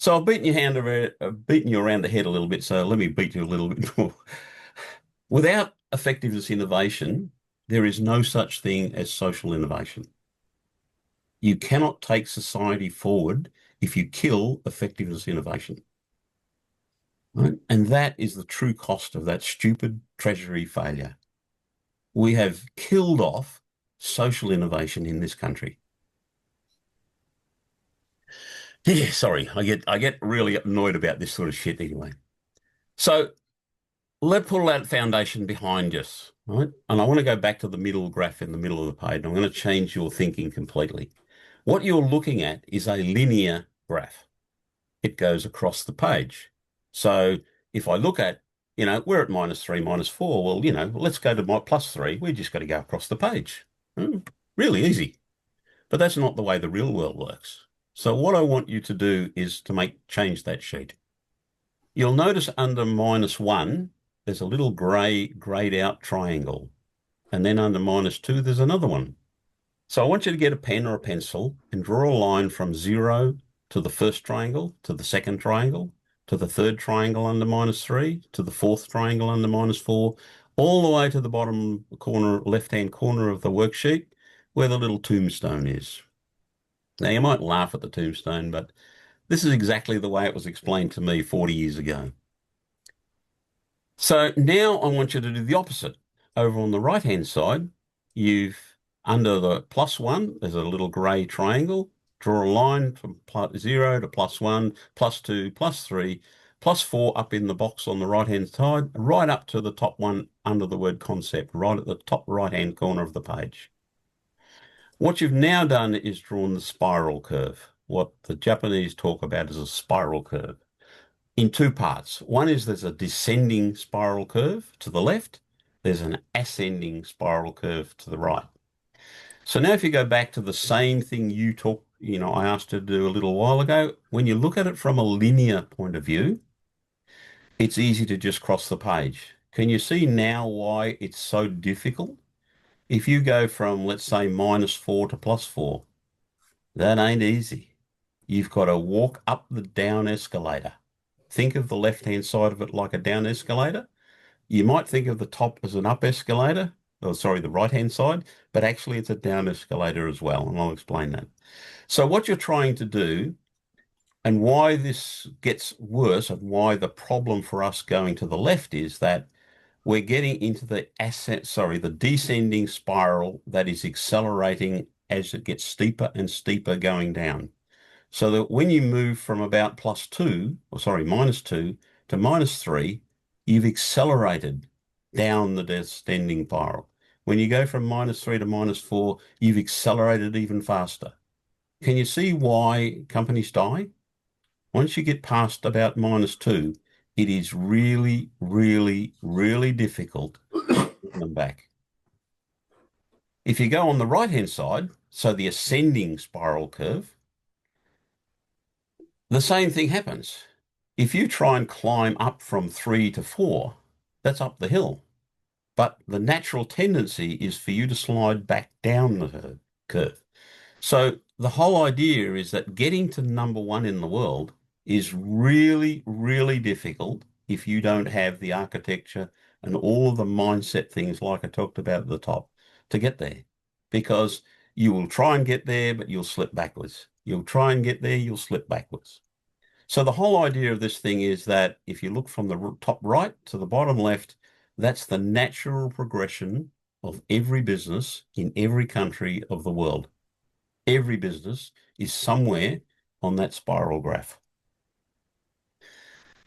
So I've beaten you around the head a little bit, so let me beat you a little bit more. Without effectiveness innovation, there is no such thing as social innovation. You cannot take society forward if you kill effectiveness innovation. Right? And that is the true cost of that stupid Treasury failure. We have killed off social innovation in this country. Yeah, sorry, I get really annoyed about this sort of shit anyway. So let's pull that foundation behind us, right? And I want to go back to the middle graph in the middle of the page. I'm going to change your thinking completely. What you're looking at is a linear graph. It goes across the page. So if I look at, we're at -3, -4. Well, let's go to my +3. We just got to go across the page. Really easy. But that's not the way the real world works. So what I want you to do is to change that sheet. You'll notice under -1, there's a little grayed out triangle. And then under -2, there's another one. So I want you to get a pen or a pencil and draw a line from 0 to the first triangle, to the second triangle, to the third triangle under -3, to the fourth triangle under -4, all the way to the bottom corner, left-hand corner of the worksheet, where the little tombstone is. Now, you might laugh at the tombstone, but this is exactly the way it was explained to me 40 years ago. So now I want you to do the opposite. Over on the right-hand side, under the +1, there's a little grey triangle. Draw a line from +0 to +1, +2, +3, +4 up in the box on the right-hand side, right up to the top one under the word concept, right at the top right-hand corner of the page. What you've now done is drawn the spiral curve, what the Japanese talk about as a spiral curve, in two parts. One is there's a descending spiral curve to the left. There's an ascending spiral curve to the right. So now if you go back to the same thing I asked you to do a little while ago, when you look at it from a linear point of view, it's easy to just cross the page. Can you see now why it's so difficult? If you go from, let's say, -4 to +4, that ain't easy. You've got to walk up the down escalator. Think of the left-hand side of it like a down escalator. You might think of the top as an up escalator, the right-hand side, but actually it's a down escalator as well, and I'll explain that. So what you're trying to do, and why this gets worse, and why the problem for us going to the left is that we're getting into the descending spiral that is accelerating as it gets steeper and steeper going down. So that when you move from about -2 to -3, you've accelerated down the descending spiral. When you go from -3 to -4, you've accelerated even faster. Can you see why companies die? Once you get past about -2, it is really, really, really difficult to get them back. If you go on the right-hand side, so the ascending spiral curve, the same thing happens. If you try and climb up from 3 to 4, that's up the hill. But the natural tendency is for you to slide back down the curve. So the whole idea is that getting to #1 in the world is really, really difficult if you don't have the architecture and all of the mindset things like I talked about at the top to get there. Because you will try and get there, but you'll slip backwards. You'll try and get there, you'll slip backwards. So the whole idea of this thing is that if you look from the top right to the bottom left, that's the natural progression of every business in every country of the world. Every business is somewhere on that spiral graph.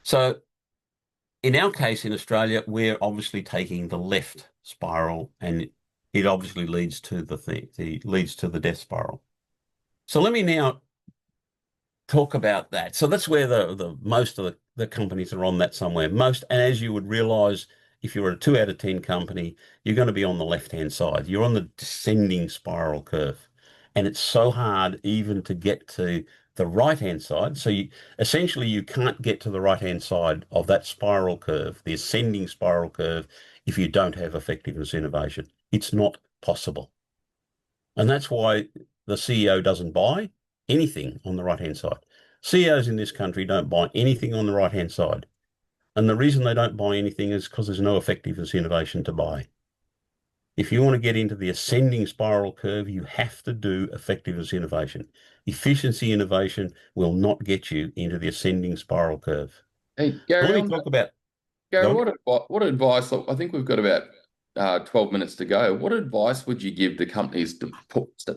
So in our case in Australia, we're obviously taking the left spiral, and it obviously leads to the death spiral. So let me now talk about that. So that's where the most of the companies are on that somewhere. And as you would realize, if you're a 2 out of 10 company, you're going to be on the left-hand side. You're on the descending spiral curve. And it's so hard even to get to the right-hand side. So essentially you can't get to the right-hand side of that spiral curve, the ascending spiral curve, if you don't have effectiveness innovation. It's not possible. And that's why the CEO doesn't buy anything on the right-hand side. CEOs in this country don't buy anything on the right-hand side. And the reason they don't buy anything is because there's no effectiveness innovation to buy. If you want to get into the ascending spiral curve, you have to do effectiveness innovation. Efficiency innovation will not get you into the ascending spiral curve. Hey, So Gary, let me talk about... Gary, what advice? Look, I think we've got about 12 minutes to go. What advice would you give to companies to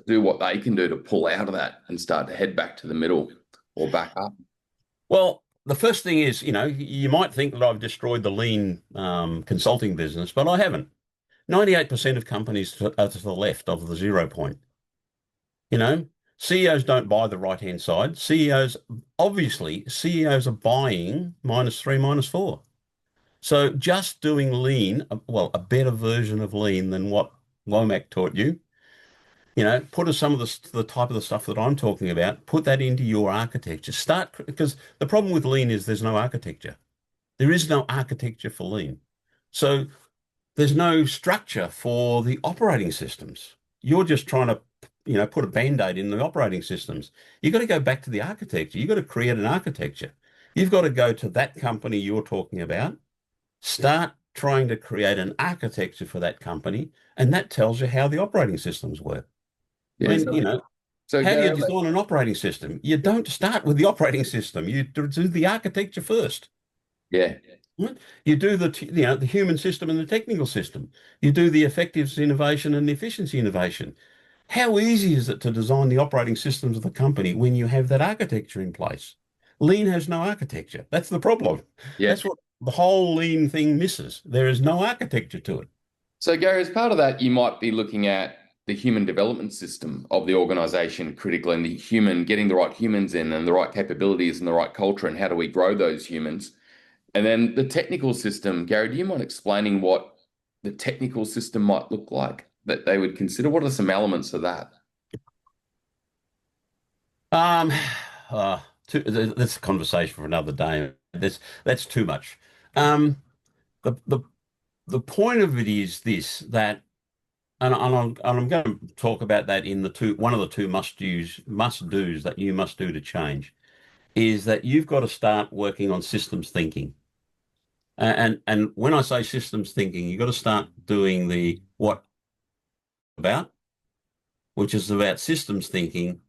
do what they can do to pull out of that and start to head back to the middle or back up? Well, the first thing is, you might think that I've destroyed the lean consulting business, but I haven't. 98% of companies are to the left of the 0 point. CEOs don't buy the right-hand side. CEOs are buying -3, -4. So just doing lean, well, a better version of lean than what Womack taught you, put some of the type of the stuff that I'm talking about, put that into your architecture. Because the problem with lean is there's no architecture. There is no architecture for lean. So there's no structure for the operating systems. You're just trying to, put a Band-Aid in the operating systems. You've got to go back to the architecture. You've got to create an architecture. You've got to go to that company you're talking about, start trying to create an architecture for that company, and that tells you how the operating systems work. Yeah, how do you design an operating system? You don't start with the operating system. You do the architecture first. Yeah. You do the human system and the technical system. You do the effectiveness innovation and the efficiency innovation. How easy is it to design the operating systems of the company when you have that architecture in place? Lean has no architecture. That's the problem. Yeah. That's what the whole lean thing misses. There is no architecture to it. So, Gary, as part of that, you might be looking at the human development system of the organization critically, and getting the right humans in and the right capabilities and the right culture, and how do we grow those humans? And then the technical system. Gary, do you mind explaining what the technical system might look like that they would consider? What are some elements of that? That's a conversation for another day. That's too much. The point of it is this, that, and I'm going to talk about that in one of the two must-dos that you must do to change, is that you've got to start working on systems thinking. And when I say systems thinking, you've got to start doing the what about, which is about systems thinking.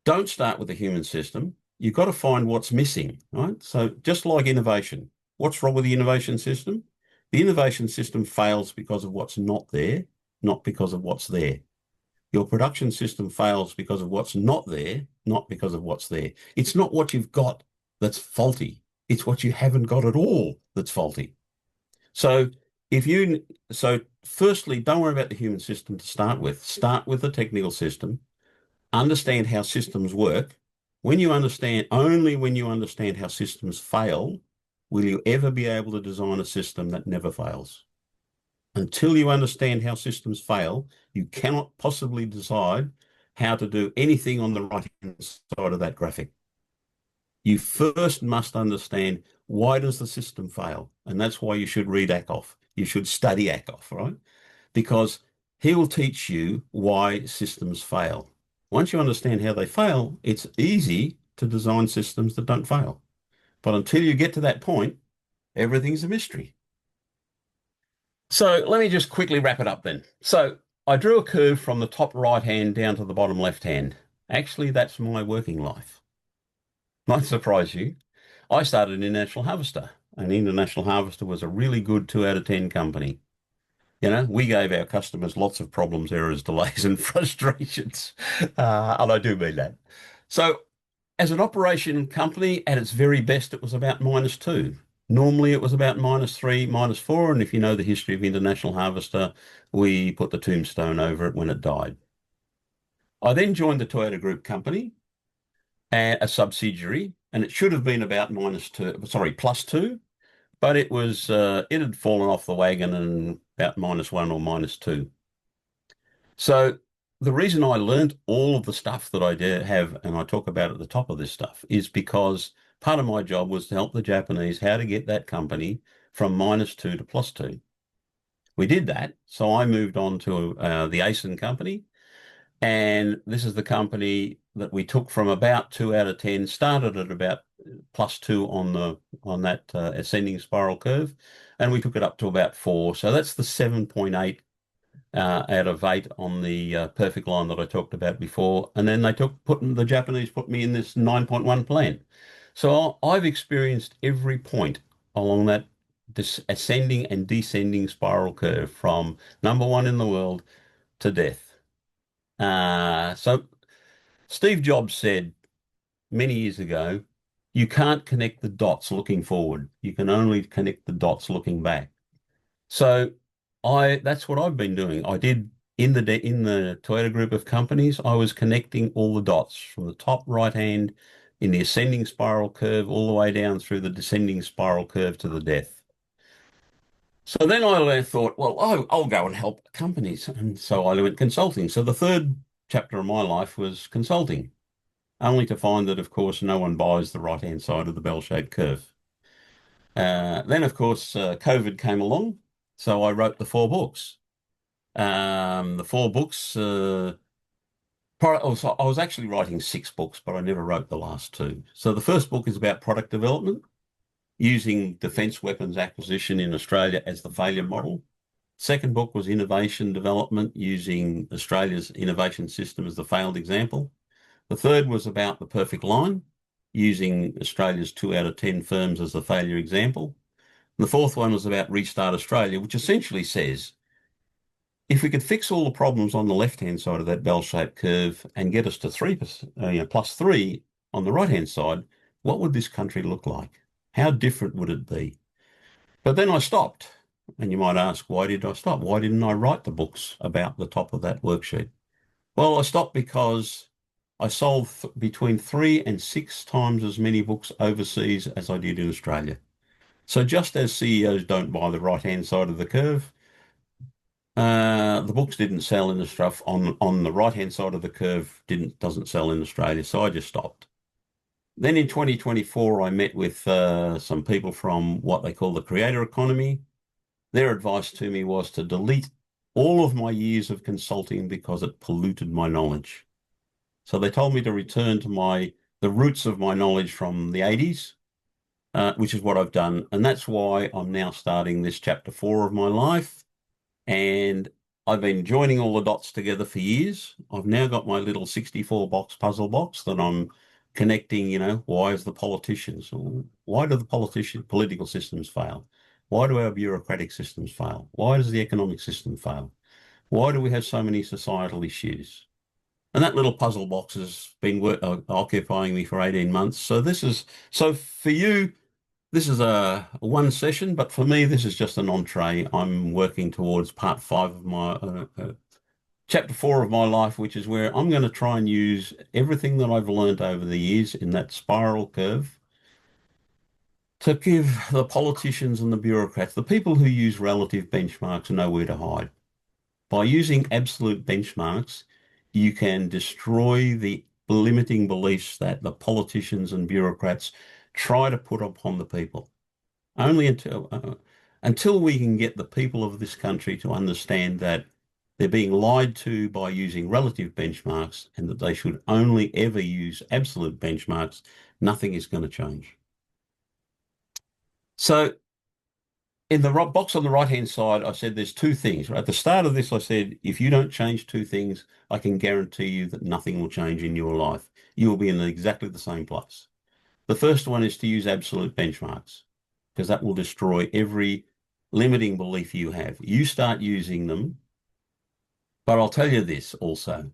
Don't start with the human system. You've got to find what's missing, right? So just like innovation, what's wrong with the innovation system? The innovation system fails because of what's not there, not because of what's there. Your production system fails because of what's not there, not because of what's there. It's not what you've got that's faulty. It's what you haven't got at all that's faulty. So firstly, don't worry about the human system to start with. Start with the technical system. Understand how systems work. Only when you understand how systems fail, will you ever be able to design a system that never fails. Until you understand how systems fail, you cannot possibly decide how to do anything on the right-hand side of that graphic. You first must understand, why does the system fail? And that's why you should read Ackoff. You should study Ackoff, right? Because he will teach you why systems fail. Once you understand how they fail, it's easy to design systems that don't fail. But until you get to that point, everything's a mystery. So let me just quickly wrap it up then. So I drew a curve from the top right hand down to the bottom left hand. Actually, that's my working life. Might surprise you. I started in International Harvester, and International Harvester was a really good 2 out of 10 company. We gave our customers lots of problems, errors, delays, and frustrations. And I do mean that. So as an operation company, at its very best, it was about -2. Normally, it was about -3, -4. And if you know the history of International Harvester, we put the tombstone over it when it died. I then joined the Toyota Group company, a subsidiary, and it should have been about +2, but it had fallen off the wagon and about -1 or -2. So the reason I learned all of the stuff that I have, and I talk about at the top of this stuff, is because part of my job was to help the Japanese how to get that company from -2 to +2. We did that. So I moved on to the ASIN company. And this is the company that we took from about 2 out of 10, started at about +2 on that ascending spiral curve, and we took it up to about 4. So that's the 7.8 out of 8 on the perfect line that I talked about before. And then the Japanese put me in this 9.1 plan. So I've experienced every point along that ascending and descending spiral curve from number 1 in the world to death. So Steve Jobs said many years ago, you can't connect the dots looking forward. You can only connect the dots looking back. So that's what I've been doing. I did in the Toyota group of companies, I was connecting all the dots from the top right hand in the ascending spiral curve all the way down through the descending spiral curve to the death. So then I thought, well, I'll go and help companies. And so I went consulting. So the third chapter of my life was consulting, only to find that, of course, no one buys the right-hand side of the bell-shaped curve. Then, of course, COVID came along. So I wrote the 4 books. The 4 books, I was actually writing 6 books, but I never wrote the last 2. So the first book is about product development, using defence weapons acquisition in Australia as the failure model. Second book was innovation development, using Australia's innovation system as the failed example. The third was about the perfect line, using Australia's 2 out of 10 firms as the failure example. The fourth one was about Restart Australia, which essentially says, if we could fix all the problems on the left-hand side of that bell-shaped curve and get us to 3%, +3 on the right-hand side, what would this country look like? How different would it be? But then I stopped. And you might ask, why did I stop? Why didn't I write the books about the top of that worksheet? Well, I stopped because I sold between 3 and 6 times as many books overseas as I did in Australia. So just as CEOs don't buy the right-hand side of the curve, the books didn't sell in Australia. On the right-hand side of the curve doesn't sell in Australia, so I just stopped. Then in 2024, I met with some people from what they call the creator economy. Their advice to me was to delete all of my years of consulting because it polluted my knowledge. So they told me to return to the roots of my knowledge from the 80s, which is what I've done. And that's why I'm now starting this chapter 4 of my life. And I've been joining all the dots together for years. I've now got my little 64-box puzzle box that I'm connecting, why do the political systems fail? Why do our bureaucratic systems fail? Why does the economic system fail? Why do we have so many societal issues? And that little puzzle box has been occupying me for 18 months. So for you, this is a one session, but for me, this is just an entree. I'm working towards part 5 of my chapter 4 of my life, which is where I'm going to try and use everything that I've learned over the years in that spiral curve to give the politicians and the bureaucrats, the people who use relative benchmarks, nowhere to hide. By using absolute benchmarks, you can destroy the limiting beliefs that the politicians and bureaucrats try to put upon the people. Only until we can get the people of this country to understand that they're being lied to by using relative benchmarks and that they should only ever use absolute benchmarks, nothing is going to change. So in the box on the right-hand side, I said there's 2 things. At the start of this, I said, if you don't change 2 things, I can guarantee you that nothing will change in your life. You will be in exactly the same place. The first one is to use absolute benchmarks, because that will destroy every limiting belief you have. You start using them, but I'll tell you this also,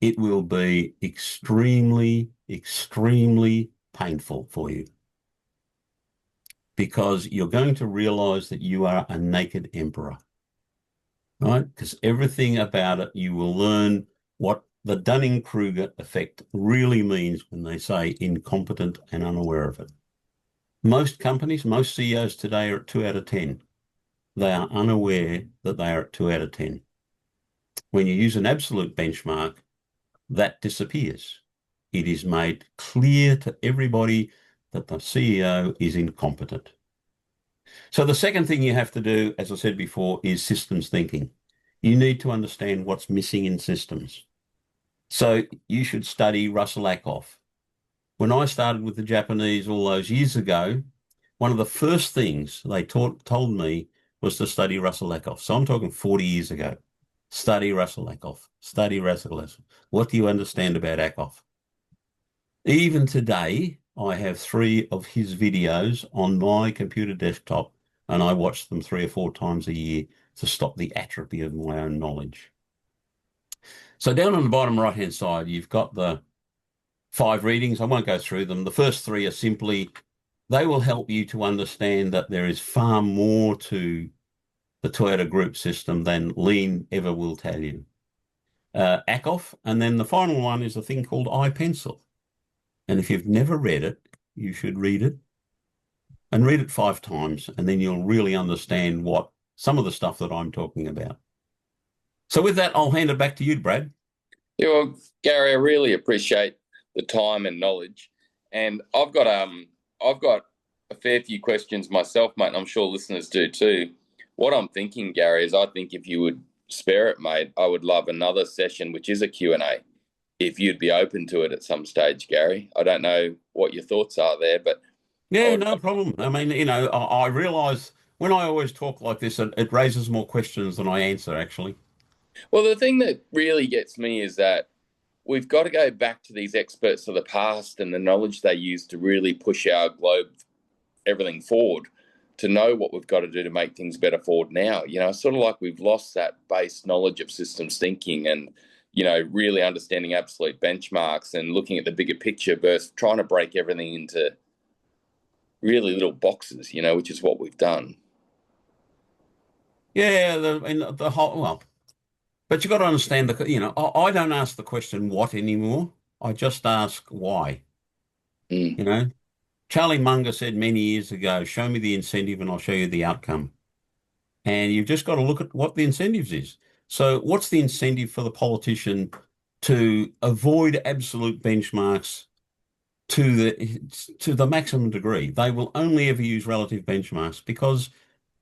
it will be extremely, extremely painful for you, because you're going to realize that you are a naked emperor, right? Because everything about it, you will learn what the Dunning-Kruger effect really means when they say incompetent and unaware of it. Most companies, most CEOs today are at 2 out of 10. They are unaware that they are at 2 out of 10. When you use an absolute benchmark, that disappears. It is made clear to everybody that the CEO is incompetent. So the second thing you have to do, as I said before, is systems thinking. You need to understand what's missing in systems. So you should study Russell Ackoff. When I started with the Japanese all those years ago, one of the first things they told me was to study Russell Ackoff. So I'm talking 40 years ago. Study Russell Ackoff. Study Russell Ackoff. What do you understand about Ackoff? Even today, I have 3 of his videos on my computer desktop, and I watch them 3 or 4 times a year to stop the atrophy of my own knowledge. So down on the bottom right-hand side, you've got the 5 readings. I won't go through them. The first 3 are simply, they will help you to understand that there is far more to the Toyota Group system than Lean ever will tell you. Ackoff, and then the final one is a thing called iPencil. And if you've never read it, you should read it, and read it 5 times, and then you'll really understand what some of the stuff that I'm talking about. So with that, I'll hand it back to you, Brad. Yeah, well, Gary, I really appreciate the time and knowledge, and I've got a fair few questions myself, mate, and I'm sure listeners do too. What I'm thinking, Gary, is I think if you would spare it, mate, I would love another session, which is a Q&A, if you'd be open to it at some stage, Gary. I don't know what your thoughts are there, but... Yeah, no problem. I mean, I realise when I always talk like this, it raises more questions than I answer, actually. Well, the thing that really gets me is that we've got to go back to these experts of the past and the knowledge they used to really push our globe, everything forward, to know what we've got to do to make things better forward now. Sort of like we've lost that base knowledge of systems thinking and, really understanding absolute benchmarks and looking at the bigger picture versus trying to break everything into really little boxes, which is what we've done. Yeah, the whole, well, but you've got to understand I don't ask the question what anymore. I just ask why. Charlie Munger said many years ago, show me the incentive and I'll show you the outcome. And you've just got to look at what the incentives is. So what's the incentive for the politician to avoid absolute benchmarks to the maximum degree? They will only ever use relative benchmarks because,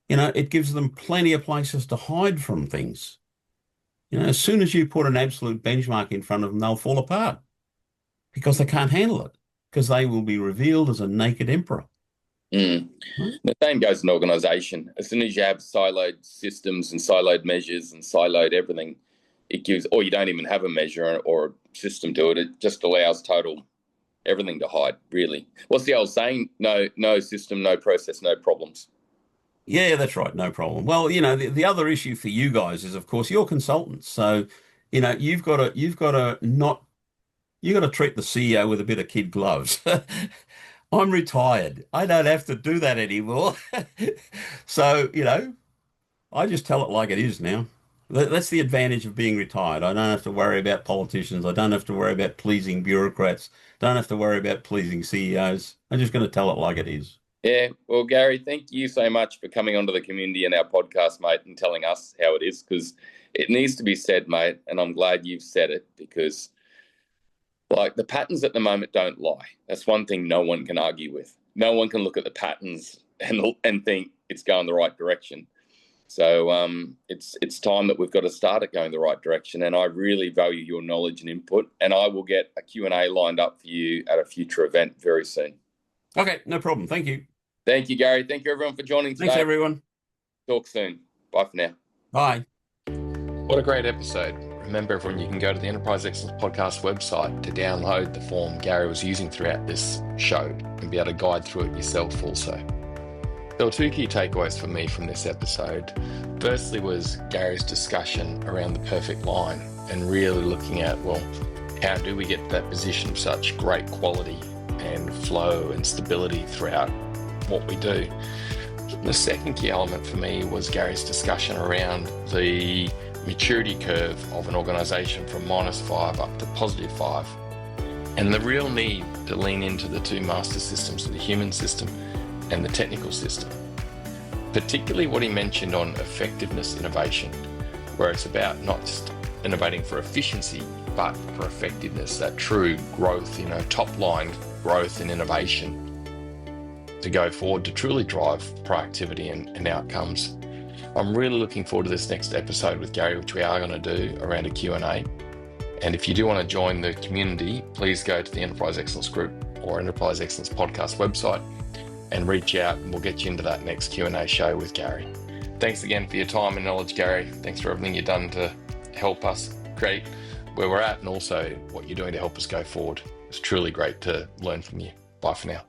it gives them plenty of places to hide from things. As soon as you put an absolute benchmark in front of them, they'll fall apart because they can't handle it, because they will be revealed as a naked emperor. The same goes in organisation. As soon as you have siloed systems and siloed measures and siloed everything, it gives, or you don't even have a measure or a system to it, it just allows total everything to hide, really. What's the old saying? No system, no process, no problems. Yeah, that's right. No problem. Well, the other issue for you guys is, of course, you're consultants. So, you've got to treat the CEO with a bit of kid gloves. I'm retired. I don't have to do that anymore. So, I just tell it like it is now. That's the advantage of being retired. I don't have to worry about politicians. I don't have to worry about pleasing bureaucrats. Don't have to worry about pleasing CEOs. I'm just going to tell it like it is. Yeah, well, Gary, thank you so much for coming onto the community and our podcast, mate, and telling us how it is, because it needs to be said, mate, and I'm glad you've said it, because the patterns at the moment don't lie. That's one thing no one can argue with. No one can look at the patterns and think it's going the right direction. So it's time that we've got to start it going the right direction, and I really value your knowledge and input, and I will get a Q&A lined up for you at a future event very soon. Okay, no problem. Thank you. Thank you, Gary. Thank you, everyone, for joining today. Thanks, everyone. Talk soon. Bye for now. Bye. What a great episode. Remember, everyone, you can go to the Enterprise Excellence Podcast website to download the form Gary was using throughout this show and be able to guide through it yourself also. There were 2 key takeaways for me from this episode. Firstly was Gary's discussion around the perfect line and really looking at, how do we get to that position of such great quality and flow and stability throughout what we do. The second key element for me was Gary's discussion around the maturity curve of an organisation from -5 up to +5, and the real need to lean into the 2 master systems of the human system and the technical system. Particularly what he mentioned on effectiveness innovation, where it's about not just innovating for efficiency, but for effectiveness, that true growth, top line growth and innovation to go forward to truly drive productivity and outcomes. I'm really looking forward to this next episode with Gary, which we are going to do around a Q&A. And if you do want to join the community, please go to the Enterprise Excellence Group or Enterprise Excellence Podcast website and reach out, and we'll get you into that next Q&A show with Gary. Thanks again for your time and knowledge, Gary. Thanks for everything you've done to help us create where we're at, and also what you're doing to help us go forward. It's truly great to learn from you. Bye for now.